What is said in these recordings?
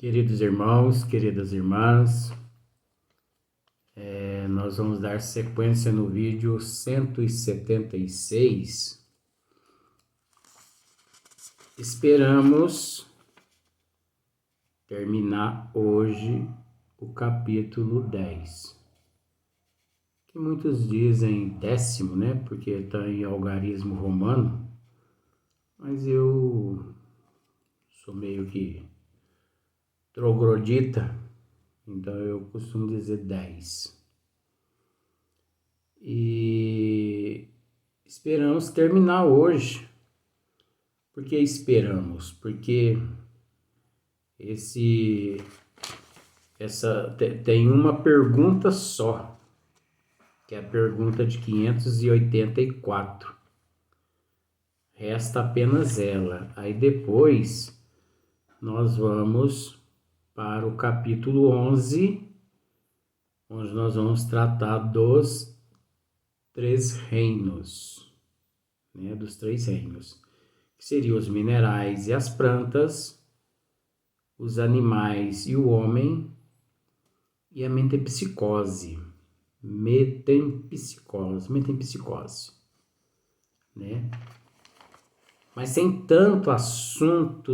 Queridos irmãos, queridas irmãs, nós vamos dar sequência no vídeo 176. Esperamos terminar hoje o capítulo 10, que muitos dizem 10º, né? Porque está em algarismo romano, mas eu sou meio que troglodita, então eu costumo dizer 10. E esperamos terminar hoje. Por que esperamos? Porque tem uma pergunta só, que é a pergunta de 584. Resta apenas ela. Aí depois nós vamos para o capítulo 11, onde nós vamos tratar dos três reinos, né? Dos três reinos, que seriam os minerais e as plantas, os animais e o homem, e a metempsicose, né? Mas tem tanto assunto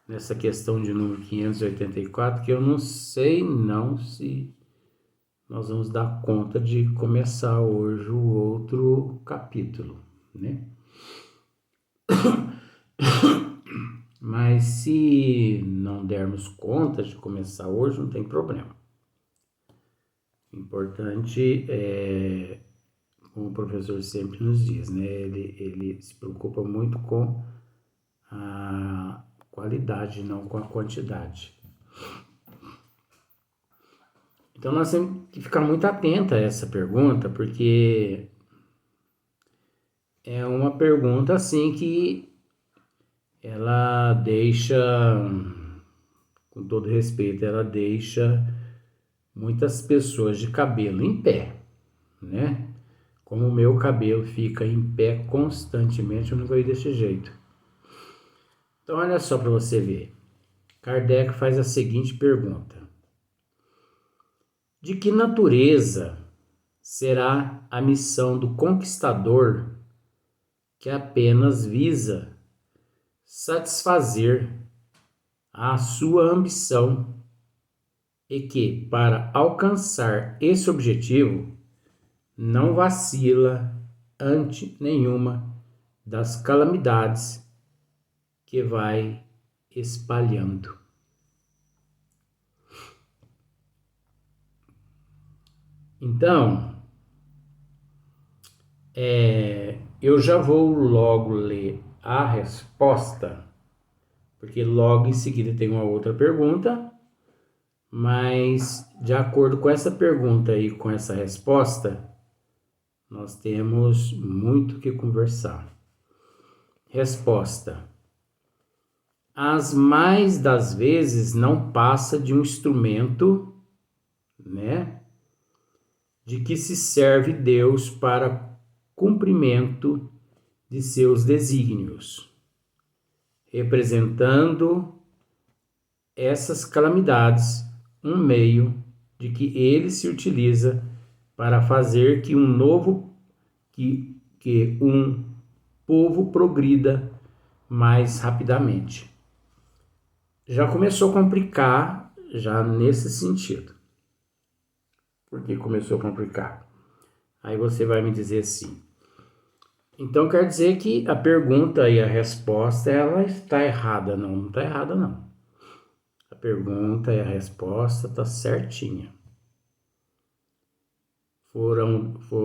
nessa questão de número 584 que eu não sei não se nós vamos dar conta de começar hoje o outro capítulo, né? Mas se não dermos conta de começar hoje, não tem problema. O importante é, como o professor sempre nos diz, né? Ele se preocupa muito com a qualidade, não com a quantidade. Então nós temos que ficar muito atento a essa pergunta, porque é uma pergunta assim que ela deixa, com todo respeito, ela deixa muitas pessoas de cabelo em pé, né? Como o meu cabelo fica em pé constantemente, eu não vou ir desse jeito. Então olha só para você ver. Kardec faz a seguinte pergunta: de que natureza será a missão do conquistador que apenas visa satisfazer a sua ambição e que, para alcançar esse objetivo, não vacila ante nenhuma das calamidades que vai espalhando? Então, eu já vou logo ler a resposta, porque logo em seguida tem uma outra pergunta, mas de acordo com essa pergunta e com essa resposta, nós temos muito que conversar. Resposta: as mais das vezes não passa de um instrumento, né, de que se serve Deus para cumprimento de seus desígnios, representando essas calamidades um meio de que ele se utiliza para fazer que um povo progrida mais rapidamente. Já começou a complicar já nesse sentido. Por que começou a complicar? Aí você vai me dizer assim: então quer dizer que a pergunta e a resposta ela está errada? Não, não está errada não. A pergunta e a resposta está certinha.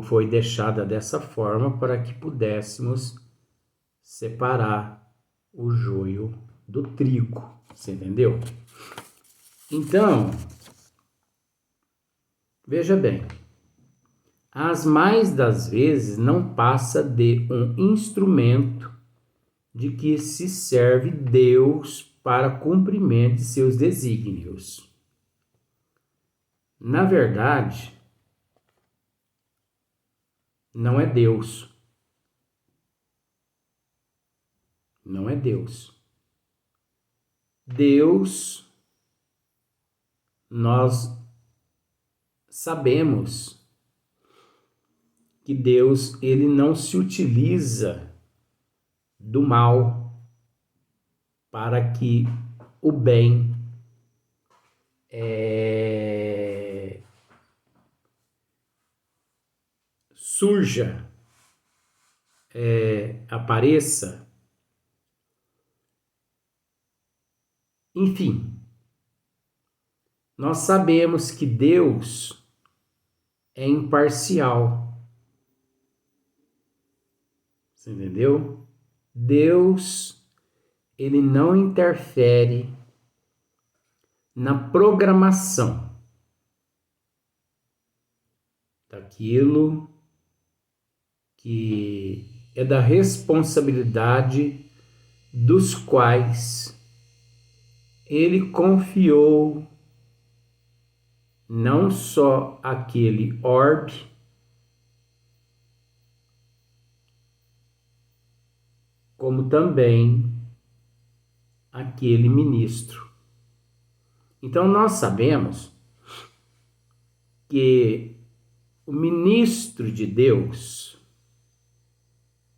Foi deixada dessa forma para que pudéssemos separar o joio do trigo. Você entendeu? Então, veja bem. As mais das vezes não passa de um instrumento de que se serve Deus para cumprimento de seus desígnios. Na verdade, não é Deus. Não é Deus. Deus, nós sabemos que Deus, ele não se utiliza do mal para que o bem surja, apareça, enfim. Nós sabemos que Deus é imparcial. Você entendeu? Deus, ele não interfere na programação daquilo que é da responsabilidade dos quais ele confiou não só aquele orbe, como também aquele ministro. Então nós sabemos que o ministro de Deus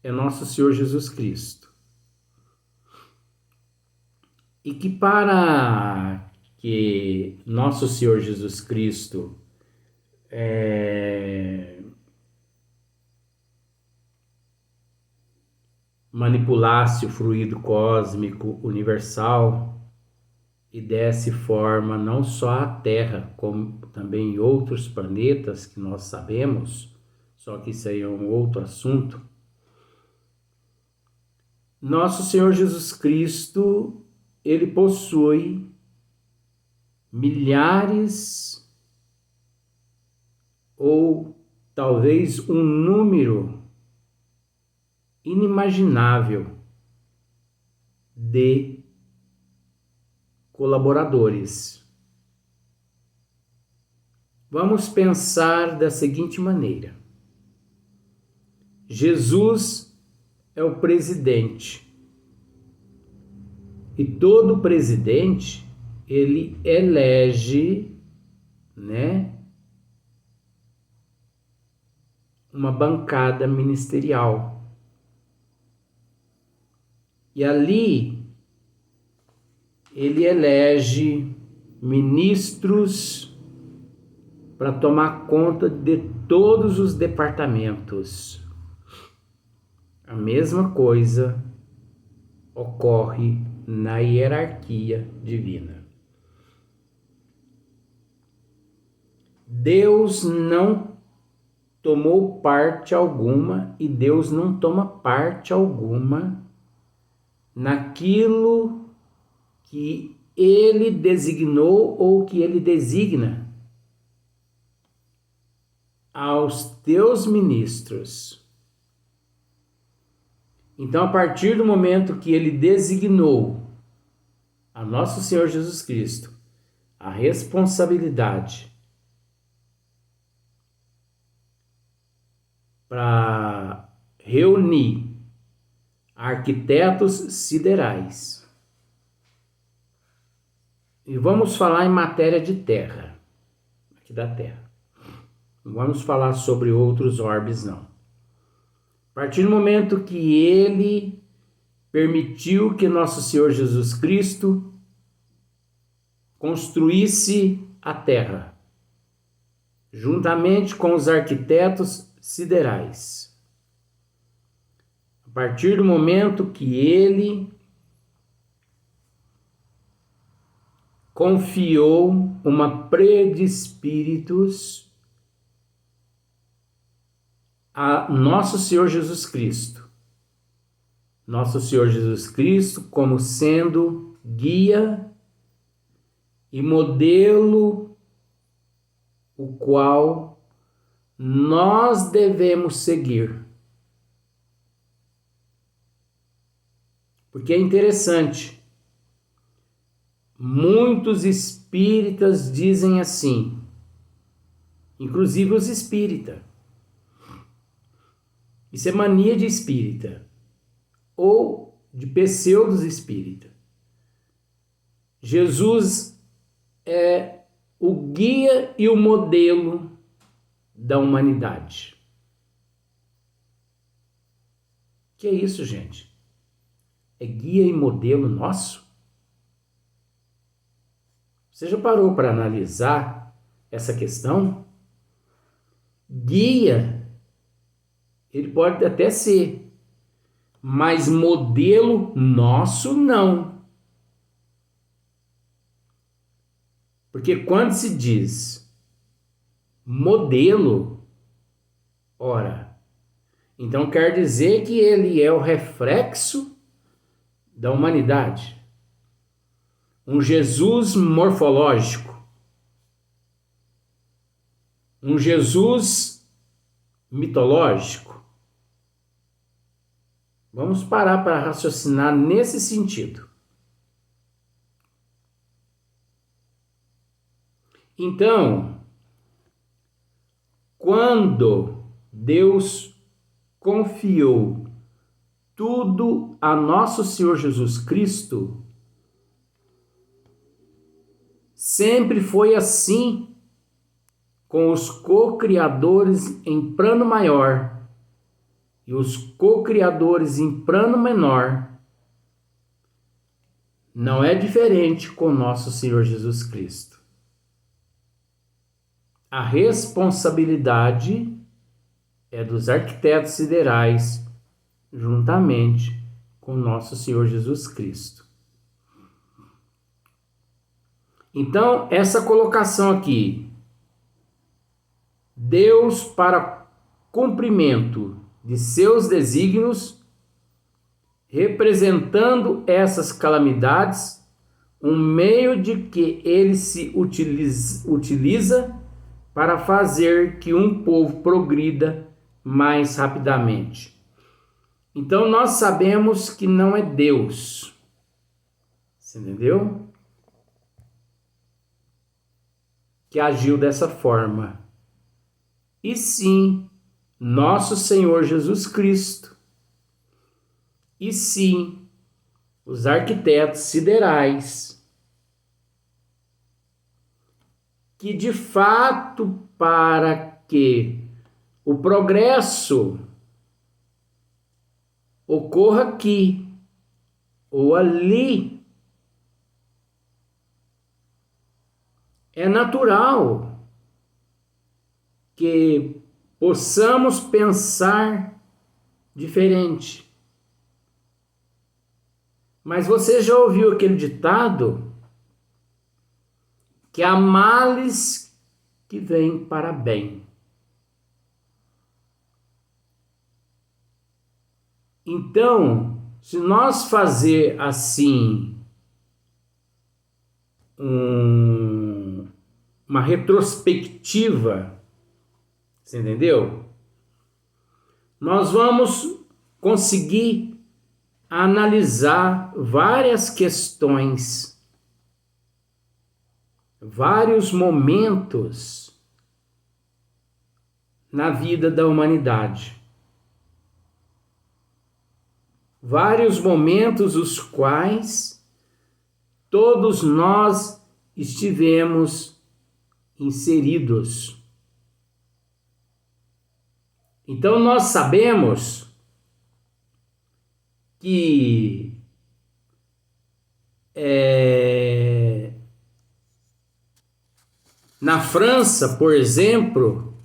é nosso Senhor Jesus Cristo. E que para que nosso Senhor Jesus Cristo manipulasse o fluido cósmico universal e desse forma não só à Terra, como também em outros planetas que nós sabemos, só que isso aí é um outro assunto. Nosso Senhor Jesus Cristo, ele possui milhares ou talvez um número inimaginável de colaboradores. Vamos pensar da seguinte maneira: Jesus é o presidente e todo presidente ele elege, uma bancada ministerial. E ali ele elege ministros para tomar conta de todos os departamentos. A mesma coisa ocorre na hierarquia divina. Deus não tomou parte alguma e Deus não toma parte alguma naquilo que ele designou ou que ele designa aos teus ministros. Então, a partir do momento que ele designou a nosso Senhor Jesus Cristo a responsabilidade para reunir arquitetos siderais. E vamos falar em matéria de terra, aqui da Terra. Não vamos falar sobre outros orbes, não. A partir do momento que ele permitiu que nosso Senhor Jesus Cristo construísse a Terra, juntamente com os arquitetos siderais. A partir do momento que ele confiou uma predespíritos a nosso Senhor Jesus Cristo. Nosso Senhor Jesus Cristo como sendo guia e modelo o qual nós devemos seguir. Porque é interessante, muitos espíritas dizem assim, inclusive os espíritas. Isso é mania de espírita ou de pseudos espírita. Jesus é o guia e o modelo da humanidade. Que é isso, gente? É guia e modelo nosso? Você já parou para analisar essa questão? Guia, ele pode até ser, mas modelo nosso não. Porque quando se diz modelo, ora, então quer dizer que ele é o reflexo da humanidade. Um Jesus morfológico. Um Jesus mitológico. Vamos parar para raciocinar nesse sentido. Então, quando Deus confiou tudo a nosso Senhor Jesus Cristo, sempre foi assim com os co-criadores em plano maior e os co-criadores em plano menor. Não é diferente com nosso Senhor Jesus Cristo. A responsabilidade é dos arquitetos siderais, juntamente com nosso Senhor Jesus Cristo. Então, essa colocação aqui, Deus para cumprimento de seus desígnios, representando essas calamidades, um meio de que ele se utiliza para fazer que um povo progrida mais rapidamente. Então nós sabemos que não é Deus. Você entendeu? Que agiu dessa forma. E sim, nosso Senhor Jesus Cristo. E sim, os arquitetos siderais. Que de fato, para que o progresso ocorra aqui ou ali, é natural que possamos pensar diferente. Mas você já ouviu aquele ditado? Que há males que vêm para bem. Então, se nós fazer assim uma retrospectiva, você entendeu? Nós vamos conseguir analisar várias questões, vários momentos na vida da humanidade. Vários momentos os quais todos nós estivemos inseridos. Então nós sabemos que na França, por exemplo,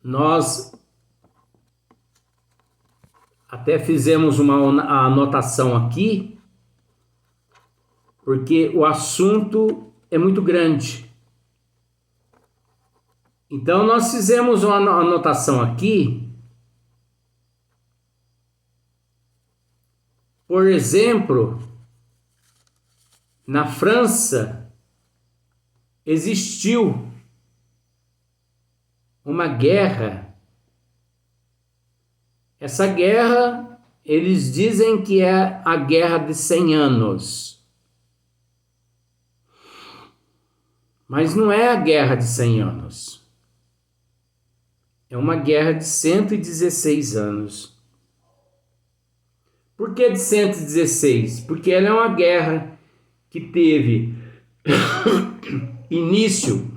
nós até fizemos uma anotação aqui, porque o assunto é muito grande. Então nós fizemos uma anotação aqui. Por exemplo, na França existiu uma guerra. Essa guerra, eles dizem que é a Guerra de 100 anos. Mas não é a Guerra de 100 anos. É uma guerra de 116 anos. Por que de 116? Porque ela é uma guerra que teve início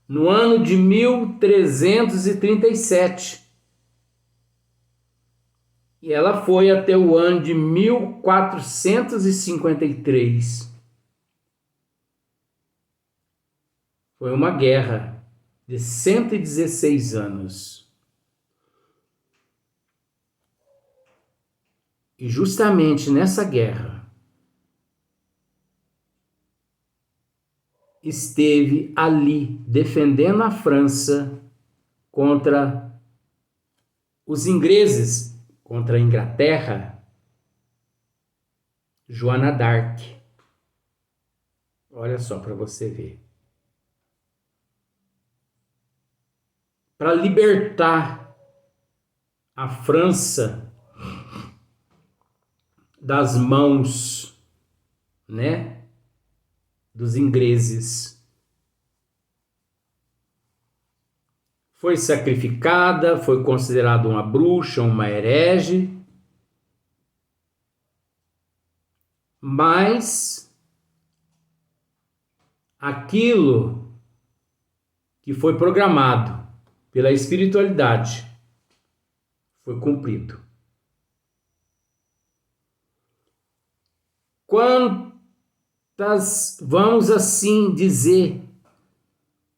no ano de 1337 e ela foi até o ano de 1453. Foi uma guerra de 116 anos. E justamente nessa guerra esteve ali defendendo a França contra os ingleses, contra a Inglaterra, Joana d'Arc. Olha só para você ver. Para libertar a França das mãos, né, dos ingleses. Foi sacrificada, foi considerada uma bruxa, uma herege, mas aquilo que foi programado pela espiritualidade foi cumprido. Vamos assim dizer,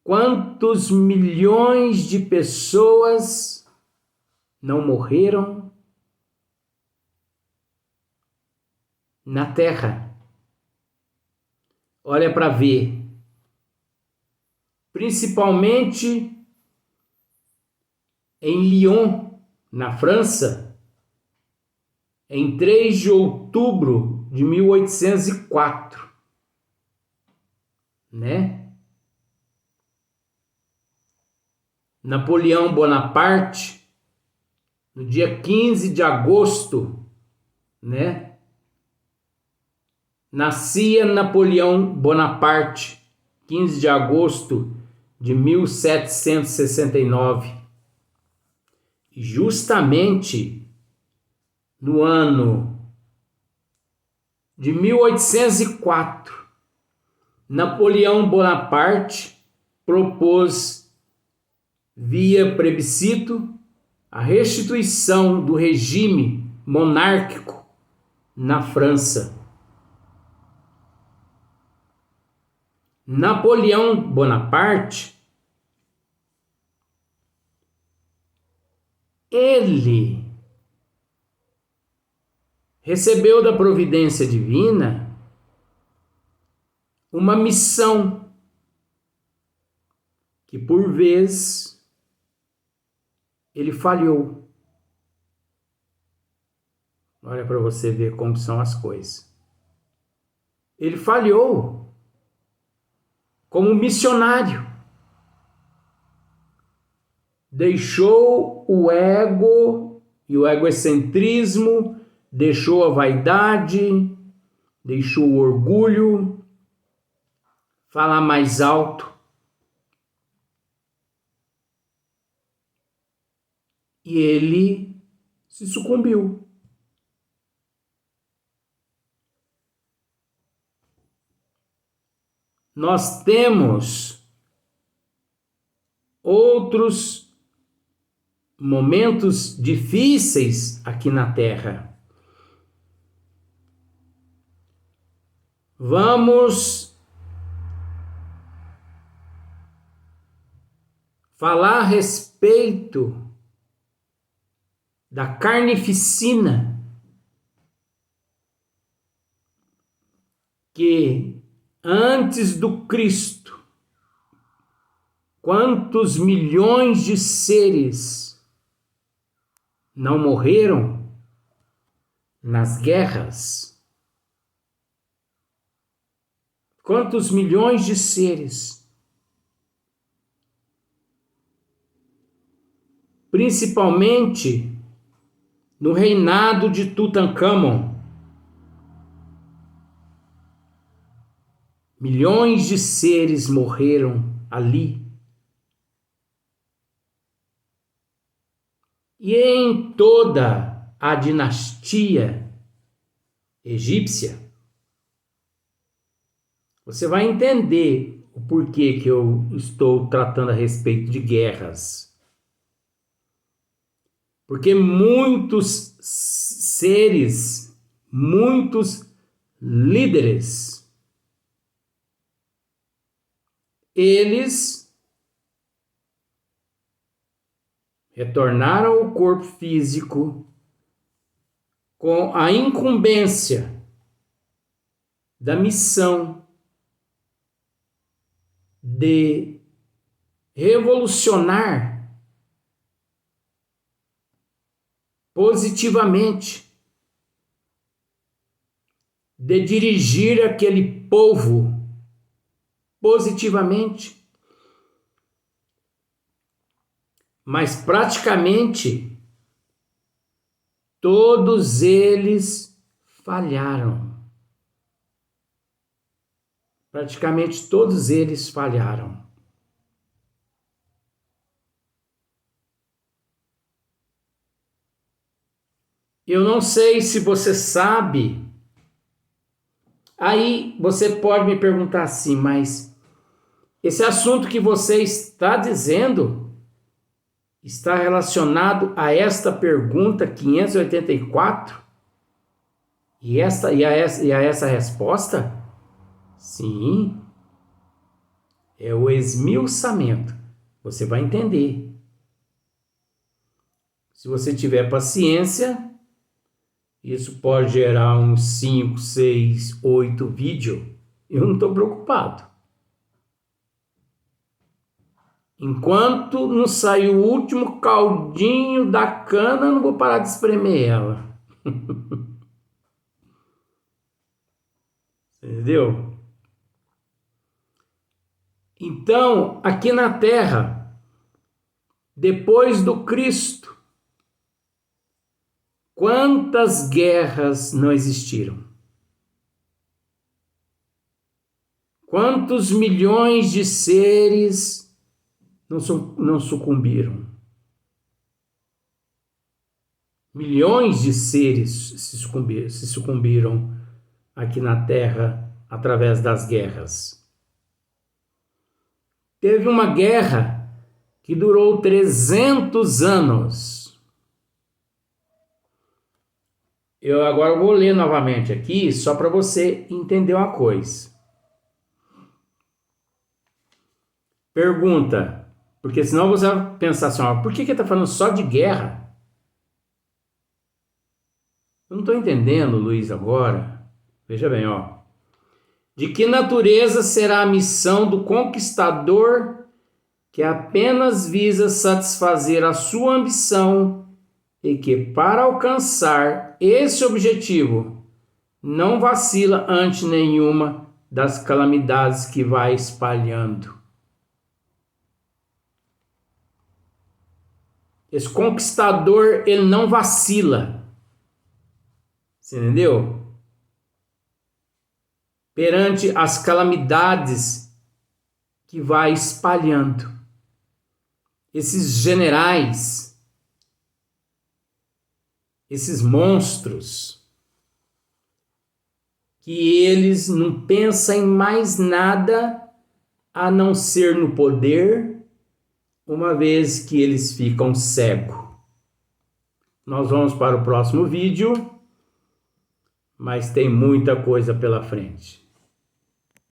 quantos milhões de pessoas não morreram na Terra? Olha para ver. Principalmente em Lyon, na França, em 3 de outubro de 1804, né? Napoleão Bonaparte, no dia 15 de agosto, né? Nascia Napoleão Bonaparte, 15 de agosto de 1769. E justamente no ano de 1804, Napoleão Bonaparte propôs, via plebiscito, a restituição do regime monárquico na França. Napoleão Bonaparte, ele recebeu da providência divina uma missão que, por vezes, ele falhou. Olha para você ver como são as coisas. Ele falhou como missionário. Deixou o ego e o egocentrismo, deixou a vaidade, deixou o orgulho, falar mais alto. E ele se sucumbiu. Nós temos outros momentos difíceis aqui na Terra. Vamos falar a respeito da carnificina que antes do Cristo, quantos milhões de seres não morreram nas guerras? Quantos milhões de seres? Principalmente no reinado de Tutancâmon. Milhões de seres morreram ali. E em toda a dinastia egípcia, você vai entender o porquê que eu estou tratando a respeito de guerras. Porque muitos seres, muitos líderes, eles retornaram ao corpo físico com a incumbência da missão de revolucionar positivamente, de dirigir aquele povo positivamente, mas praticamente todos eles falharam. Praticamente todos eles falharam. Eu não sei se você sabe. Aí você pode me perguntar assim, mas esse assunto que você está dizendo está relacionado a esta pergunta 584? E a essa resposta? Sim. É o esmiuçamento. Você vai entender. Se você tiver paciência, isso pode gerar uns 5, 6, 8 vídeos. Eu não estou preocupado. Enquanto não sair o último caldinho da cana, eu não vou parar de espremer ela. Entendeu? Então, aqui na Terra, depois do Cristo, quantas guerras não existiram? Quantos milhões de seres não sucumbiram? Milhões de seres se sucumbiram aqui na Terra através das guerras. Teve uma guerra que durou 300 anos. Eu agora vou ler novamente aqui, só para você entender uma coisa. Pergunta, porque senão você vai pensar assim, ó, por que está falando só de guerra? Eu não estou entendendo, Luiz, agora. Veja bem, ó. De que natureza será a missão do conquistador que apenas visa satisfazer a sua ambição e que, para alcançar esse objetivo, não vacila ante nenhuma das calamidades que vai espalhando? Esse conquistador, ele não vacila. Você entendeu? Perante as calamidades que vai espalhando. Esses generais, esses monstros, que eles não pensam em mais nada a não ser no poder, uma vez que eles ficam cegos. Nós vamos para o próximo vídeo, mas tem muita coisa pela frente.